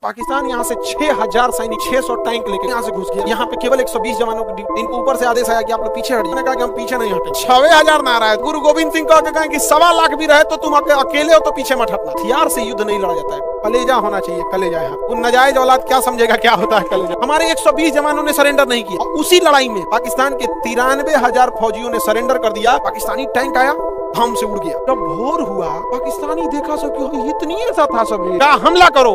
पाकिस्तान यहाँ से 6000 सैनिक 600 टैंक लेके यहाँ से घुस गया। यहाँ पे केवल 120 जवानों को इनको ऊपर से आदेश आया कि आप लोग पीछे हटिए। मैंने कहा कि हम पीछे नहीं हटे। 6000 नारा है। गुरु गोविंद सिंह कह के कहें कि 1.25 लाख भी रहे तो तुम अकेले हो तो पीछे मत हटना। हथियार से युद्ध नहीं लड़ा जाता है, कलेजा होना चाहिए, कलेजा। यहाँ वो नाजायज औलाद क्या समझेगा क्या होता है कलेजा। हमारे 120 जवानों ने सरेंडर नहीं किया। उसी लड़ाई में पाकिस्तान के 93,000 फौजियों ने सरेंडर कर दिया। पाकिस्तानी टैंक आया, हम से उड़ गया। जब भोर हुआ पाकिस्तानी देखा सब कि इतनी ऐसा था सब, क्या हमला करो।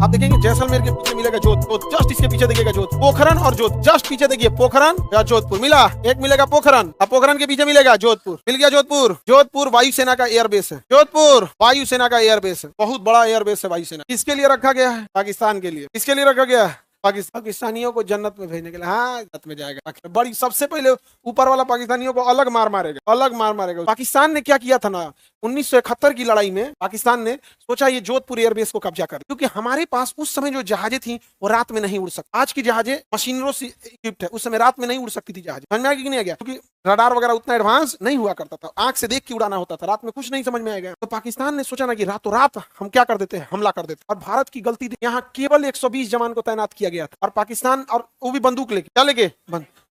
आप देखेंगे जैसलमेर के पीछे मिलेगा जोधपुर, जस्ट इसके पीछे देखिएगा जोधपुर, पोखरन और जोध, जस्ट पीछे देखिए पोखरन या जोधपुर मिला, एक मिलेगा पोखरन, अब पोखरन के पीछे मिलेगा जोधपुर, मिल गया जोधपुर। जोधपुर वायुसेना का एयरबेस है, जोधपुर वायुसेना का एयरबेस है, बहुत बड़ा एयरबेस है वायुसेना। किसके लिए रखा गया है? पाकिस्तान के लिए। किसके लिए रखा गया है? पाकिस्तानियों को जन्नत में भेजने के लिए। हाँ, जन्नत में जाएगा। बड़ी सबसे पहले ऊपर वाला पाकिस्तानियों को अलग मार मारेगा, अलग मार मारेगा। पाकिस्तान ने क्या किया था ना, 1971 की लड़ाई में पाकिस्तान ने सोचा ये जोधपुर एयरबेस को कब्जा कर, क्योंकि हमारे पास उस समय जो जहाजें थी वो रात में नहीं उड़ सकती। आज की जहाजें मशीनरों से इक्विप्ड है, उस समय रात में नहीं उड़ सकती थी जहाज। समझ में आया कि नहीं आ गया? क्योंकि रडार वगैरह उतना एडवांस नहीं हुआ करता था, आंख से देख के उड़ाना होता था, रात में कुछ नहीं समझ में आएगा। तो पाकिस्तान ने सोचा ना कि रातों रात हम क्या कर देते हैं, हमला कर देते हैं। और भारत की गलती थी, यहाँ केवल 120 जवान को तैनात किया गया था और पाकिस्तान, और वो भी बंदूक लेके, क्या लेके?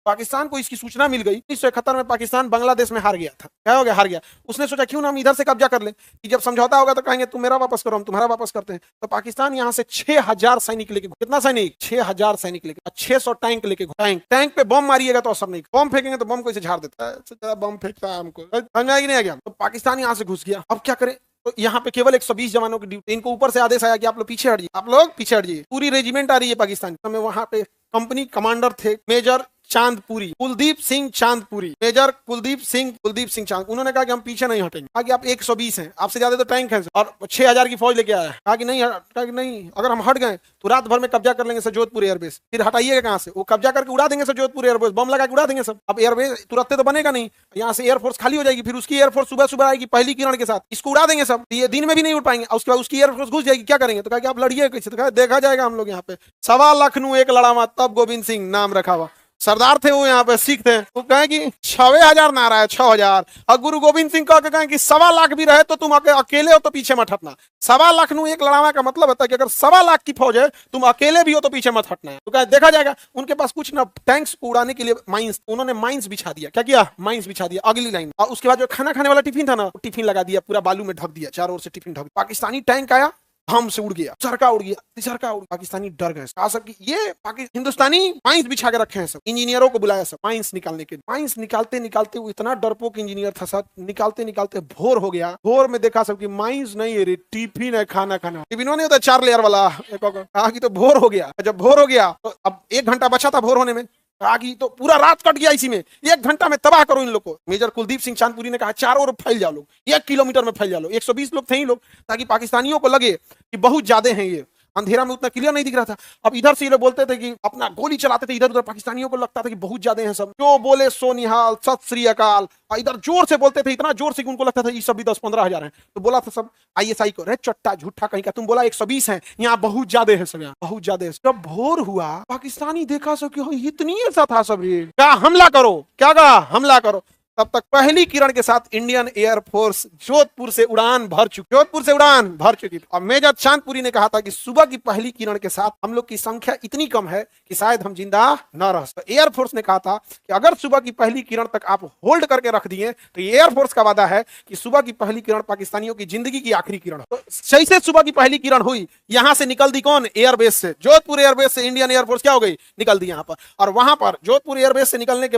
पाकिस्तान को इसकी सूचना मिल गई। 1971 में पाकिस्तान बांग्लादेश में हार गया था। क्या हो गया? हार गया। उसने सोचा क्यों ना हम इधर से कब्जा कर ले, कि जब समझौता होगा तो कहेंगे तुम मेरा वापस करो, हम तुम्हारा वापस करते हैं। तो पाकिस्तान यहाँ से 6000 सैनिक लेके, कितना सैनिक? 6000 सैनिक लेके, 600 टैंक लेके। टैंक पे बम मारिएगा तो असर नहीं, बम फेंकेंगे तो बम को इसे झाड़ देता है, बम फेंकता है हमको, समझ में नहीं आ गया। तो पाकिस्तान यहाँ से घुस गया। अब क्या करे? तो यहाँ पे केवल 120 जवानों की ड्यूटी, इनको ऊपर से आदेश आया कि आप लोग पीछे हटिए, आप लोग पीछे हटिए। पूरी रेजिमेंट आ रही है पाकिस्तान में। वहां पे कंपनी कमांडर थे मेजर चांदपुरी, कुलदीप सिंह चांदपुरी, मेजर कुलदीप सिंह चांद। उन्होंने कहा कि हम पीछे नहीं हटेंगे। कहा कि आप 120 हैं, आपसे ज्यादा तो टैंक है और 6000 की फौज लेके आया है। कहा कि नहीं, अगर हम हट गए तो रात भर में कब्जा कर लेंगे सर जोधपुर एयरबेस। फिर हटाइएगा कहाँ से? वो कब्जा करके उड़ा देंगे सर जोधपुर एयरबेस, बम लगा के उड़ा देंगे सब। अब एयरबेस तुरंत तो बनेगा नहीं, यहाँ से एयरफोर्स खाली हो जाएगी, फिर उसकी एयरफोर्स सुबह सुबह आएगी पहली किरण के साथ, इसको उड़ा देंगे सब। ये दिन में भी नहीं उड़ पाएंगे, उसके बाद उसकी एयरफोर्स घुस जाएगी, क्या करेंगे? तो कहा कि आप लड़िए कैसे? तो कहा देखा जाएगा हम लोग यहाँ पे। 1.25 लाख एक लड़ावा, तब गोविंद सिंह नाम रखा हुआ सरदार थे वो, यहाँ पे सिख थे। वो कहे कि 6000 नारा है, 6000। और गुरु गोविंद सिंह कह के कहें कि 1.25 लाख भी रहे तो तुम अकेले हो तो पीछे मत हटना। 1.25 लाख एक लड़ावा का मतलब होता है कि अगर 1.25 लाख की फौज है, तुम अकेले भी हो तो पीछे मत हटना है। तो कहे देखा जाएगा। उनके पास कुछ ना टैंक्स को उड़ाने के लिए माइंस, उन्होंने माइंस बिछा दिया। क्या किया? माइंस बिछा दिया अगली लाइन। और उसके बाद जो खाना खाने वाला टिफिन था ना, टिफिन लगा दिया, पूरा बालू में ढक दिया, चारों ओर से टिफिन ढक। पाकिस्तानी टैंक आया, हम से उड़ गया, चरका उड़ गया, तिसरका उड़। पाकिस्तानी डर गए। कहा सब कि ये हिंदुस्तानी माइंस बिछा के रखे हैं। सब इंजीनियरों को बुलाया, सब माइंस निकालने के। माइंस निकालते निकालते वो इतना डरपोक इंजीनियर था सब, निकालते निकालते भोर हो गया। भोर में देखा सब कि माइंस नहीं है रे, टिफिन है, खाना खाना। टिफिनों ने होता 4 लेयर वाला। कहा कि तो भोर हो गया। जब भोर हो गया तो अब 1 घंटा बचा था भोर होने में। आगे तो पूरा रात कट गया इसी में, 1 घंटा में तबाह करो इन लोग को। मेजर कुलदीप सिंह चांदपुरी ने कहा चारों ओर फैल जाओ लोग, 1 किलोमीटर में फैल जाओ लोग। 120 लोग थे ही लोग, ताकि पाकिस्तानियों को लगे कि बहुत ज्यादा हैं ये। अंधेरा में उतना क्लियर नहीं दिख रहा था। अब इधर से ये लोग बोलते थे कि अपना गोली चलाते थे इधर उधर, पाकिस्तानियों को लगता था कि बहुत ज्यादा हैं सब। जो बोले सो निहाल, सत श्री अकाल। इधर जोर से बोलते थे, इतना जोर से कि उनको लगता था ये सब भी 10-15 हजार हैं। तो बोला था सब ISI को, रे चट्टा झूठा कहीं का, तुम बोला 120 हैं, यहाँ बहुत ज्यादा है सब, यहाँ बहुत ज्यादा है। जब भोर हुआ पाकिस्तानी देखा सब कि इतनी ऐसा था सब, क्या हमला करो, क्या कहा? हमला करो। तब तक पहली किरण के साथ इंडियन एयरफोर्स जोधपुर से उड़ान भर चुकी थी। और मेजर चांदपुरी ने कहा था कि सुबह की पहली किरण के साथ हम लोग की संख्या इतनी कम है कि शायद हम जिंदा न रह सके। एयरफोर्स ने कहा था कि अगर सुबह की पहली किरण तक आप होल्ड करके रख दिए तो एयरफोर्स का वादा है कि सुबह की पहली किरण पाकिस्तानियों की जिंदगी की आखिरी किरण। तो जैसे सुबह की पहली किरण हुई, यहां से निकल दी कौन? एयरबेस से, जोधपुर एयरबेस से इंडियन एयरफोर्स क्या हो गई? निकल दी यहाँ पर। और वहां पर जोधपुर एयरबेस से निकलने के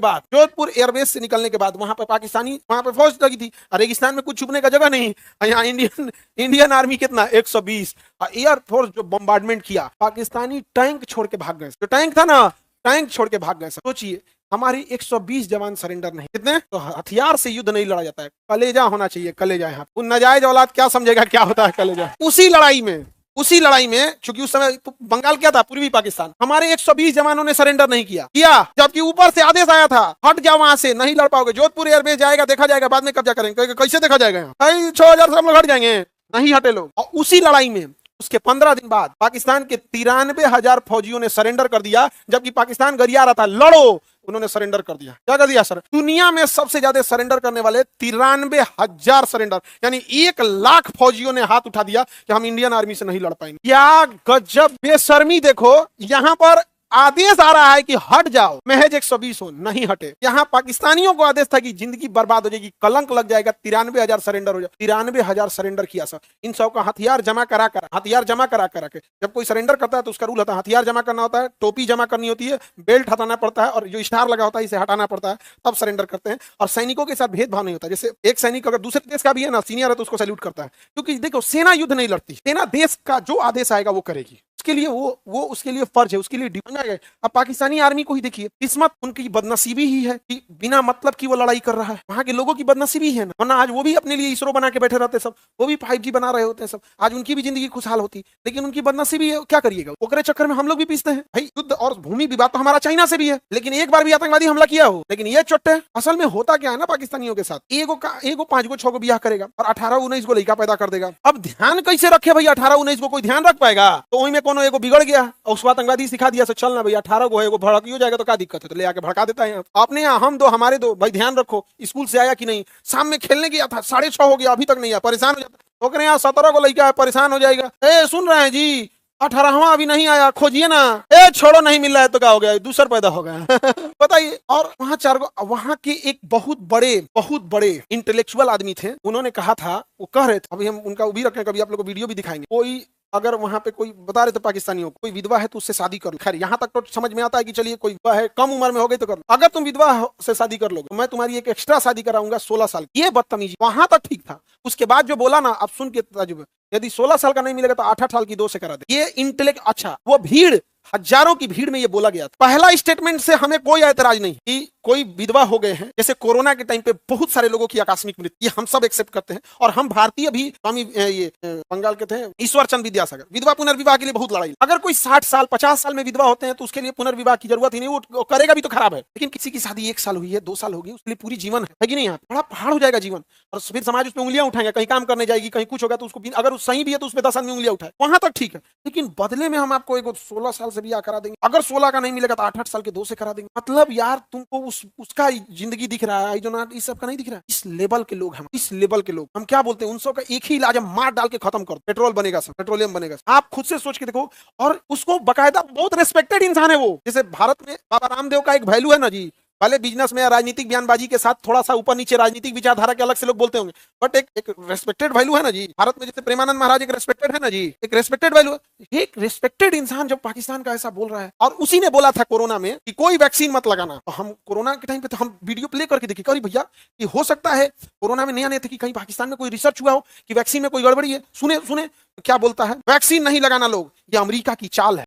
बाद वहां पर पाकिस्तानी, वहां पे फौज लगी थी। रेगिस्तान में कुछ छुपने का जगह नहीं। यहाँ इंडियन आर्मी कितना? 120। एयरफोर्स जो बम्बार्डमेंट किया, पाकिस्तानी टैंक छोड़ के भाग गए। जो टैंक था ना, टैंक छोड़ के भाग गए। सोचिए, हमारी 120 जवान सरेंडर नहीं, कितने? तो हथियार से युद्ध नहीं लड़ा जाता है, कलेजा होना चाहिए, कलेजा। यहाँ वो नाजायज औलाद क्या समझेगा क्या होता है कलेजा। उसी लड़ाई में चूंकि उस समय बंगाल क्या था? पूर्वी पाकिस्तान। हमारे 120 जवानों ने सरेंडर नहीं किया, जबकि ऊपर से आदेश आया था हट जाओ वहां से, नहीं लड़ पाओगे, जोधपुर एयरबेस जाएगा, देखा जाएगा, बाद में कब्जा करेंगे। कैसे देखा जाएगा? 6000 से हम लोग हट जाएंगे, नहीं हटे लोग। और उसी लड़ाई में उसके 15 दिन बाद पाकिस्तान के 93,000 फौजियों ने सरेंडर कर दिया, जबकि पाकिस्तान गरिया रहा था लड़ो, उन्होंने सरेंडर कर दिया। क्या कर दिया सर? दुनिया में सबसे ज्यादा सरेंडर करने वाले 93,000 सरेंडर, यानी 1 लाख फौजियों ने हाथ उठा दिया कि हम इंडियन आर्मी से नहीं लड़ पाएंगे। क्या गजब बेशर्मी! देखो यहां पर आदेश आ रहा है कि हट जाओ, महज 120 हो, नहीं हटे। यहाँ पाकिस्तानियों को आदेश था कि जिंदगी बर्बाद हो जाएगी, कलंक लग जाएगा, 93,000 सरेंडर हो जाए। 93,000 सरेंडर किया सर। इन सब का हथियार जमा करा के जब कोई सरेंडर करता है तो उसका रूल होता है, हथियार जमा करना होता है, टोपी जमा करनी होती है, बेल्ट हटाना पड़ता है और जो स्टार लगा होता है इसे हटाना पड़ता है, तब सरेंडर करते हैं। और सैनिकों के साथ भेदभाव नहीं होता। जैसे एक सैनिक अगर दूसरे देश का भी है ना, सीनियर है, तो उसको सैल्यूट करता है, क्योंकि देखो सेना युद्ध नहीं लड़ती, सेना देश का जो आदेश आएगा वो करेगी। उसके लिए वो उसके लिए फर्ज है, उसके लिए डिमांड है। अब पाकिस्तानी आर्मी को ही देखिए, किस्मत उनकी बदनसीबी ही है कि बिना मतलब की वो लड़ाई कर रहा है। वहां के लोगों की बदनसीबी है ना, वरना आज वो भी अपने लिए इसरो बना के बैठे रहते सब, वो भी 5G बना रहे होते हैं सब, आज उनकी भी जिंदगी खुशहाल होती। लेकिन उनकी बदनसीबी है, क्या करिएगा, ओकरे चक्कर में हम लोग भी पीसते हैं। भाई युद्ध और भूमि विवाद तो हमारा चाइना से भी है, लेकिन एक बार भी आतंकवादी हमला किया हो। लेकिन ये चोट्टे असल में होता क्या है ना पाकिस्तानियों के साथ, एगो 5 गो 6 गो ब्याह करेगा और 18-19 गो लड़का पैदा कर देगा। अब ध्यान कैसे रखे भाई, 18-19 को कोई ध्यान रख पाएगा? तो वही में कोनो एगो बिगड़ गया और उसको आतंकवादी सिखा दिया, तो चलना भाई 18 गो है, वो भड़क हो जाएगा तो क्या दिक्कत है, तो ले आके भड़का देता है। आपने हम दो हमारे दो, भाई ध्यान रखो, स्कूल से आया कि नहीं, शाम में खेलने गया था, 6:30 हो गया, अभी तक नहीं आया, परेशान हो जाता। ओकरे यहाँ 17 को लड़का है, परेशान हो जाएगा, ए सुन रहे हैं जी 18वां अभी नहीं आया, खोजिए ना, ए छोड़ो नहीं मिल रहा है तो क्या हो गया, दूसरा पैदा हो गया। बताइए। और वहां 4 गो, वहां के एक बहुत बड़े इंटेलेक्चुअल आदमी थे, उन्होंने कहा था, वो कह रहे थे, अभी हम उनका भी रखें, कभी आप लोग को वीडियो भी दिखाएंगे। कोई अगर वहां पे कोई बता रहे थे पाकिस्तानियों को, कोई विधवा है तो उससे शादी कर लो। खैर यहाँ तक तो समझ में आता है कि चलिए कोई विधवा है, कम उम्र में हो गई तो कर लो। अगर तुम विधवा से शादी कर लोगे, मैं तुम्हारी एक एक्स्ट्रा शादी कराऊंगा 16 साल। ये बदतमीजी वहां तक ठीक था। उसके बाद जो बोला ना, आप सुन के ताजुब, यदि 16 साल का नहीं मिलेगा तो 8 साल की 2 से करा दे। ये इंटेलेक्ट, अच्छा वो भीड़, हजारों की भीड़ में ये बोला गया था। पहला स्टेटमेंट से हमें कोई ऐतराज नहीं कि कोई विधवा हो गए हैं, जैसे कोरोना के टाइम पे बहुत सारे लोगों की आकस्मिक मृत्यु, ये हम सब एक्सेप्ट करते हैं। और हम भारतीय भी, स्वामी ये बंगाल के थे ईश्वर चंद्र विद्यासागर, विधवा पुनर्विवाह के लिए बहुत लड़ाई। अगर कोई 60 साल 50 साल में विधवा होते हैं तो उसके लिए पुनर्विवाह की जरूरत ही नहीं, वो करेगा भी तो खराब है। लेकिन किसी की शादी 1 साल हुई है, 2 साल होगी, उसके लिए पूरी जीवन है कि नहीं, यहाँ बड़ा पहाड़ हो जाएगा जीवन। और फिर समाज उस पर उंगलियां उठाएगा, कहीं काम करने जाएगी, कहीं कुछ होगा तो उसको, अगर सही भी है तो उस पर 10 आदमी उंगलियां उठाए, वहां तक ठीक है। लेकिन बदले में हम आपको 16 साल से ब्याह करा देंगे, अगर 16 का नहीं मिलेगा तो 8 साल के 2 से करा देंगे। मतलब यार तुमको उसका जिंदगी दिख रहा है, जो ना इस सब का नहीं दिख रहा है। इस लेवल के लोग हम, इस लेवल के लोग हम क्या बोलते हैं, उन सब का एक ही इलाज है, मार डाल के खत्म कर, पेट्रोल बनेगा सर, पेट्रोलियम बनेगा। आप खुद से सोच के देखो। और उसको बकायदा बहुत रेस्पेक्टेड इंसान है वो। जैसे भारत में बाबा रामदेव का एक वैल्यू है ना जी, भले बिजनेस में राजनीतिक बयानबाजी के साथ थोड़ा सा ऊपर नीचे राजनीतिक विचारधारा के अलग से लोग बोलते होंगे, बट एक रेस्पेक्टेड वैल्यू है ना जी भारत में। जैसे प्रेमानंद महाराज एक रेस्पेक्टेड है ना जी, एक रेस्पेक्टेड वैल्यू है। एक रेस्पेक्टेड इंसान जब पाकिस्तान का ऐसा बोल रहा है, और उसी ने बोला था कोरोना में कि कोई वैक्सीन मत लगाना, तो हम कोरोना के टाइम पे तो हम वीडियो प्ले करके देखिए, अरे भैया ये हो सकता है कोरोना में नया नहीं था कि कहीं पाकिस्तान में कोई रिसर्च हुआ हो कि वैक्सीन में कोई गड़बड़ी है। सुने क्या बोलता है, वैक्सीन नहीं लगाना लोग, ये अमेरिका की चाल है।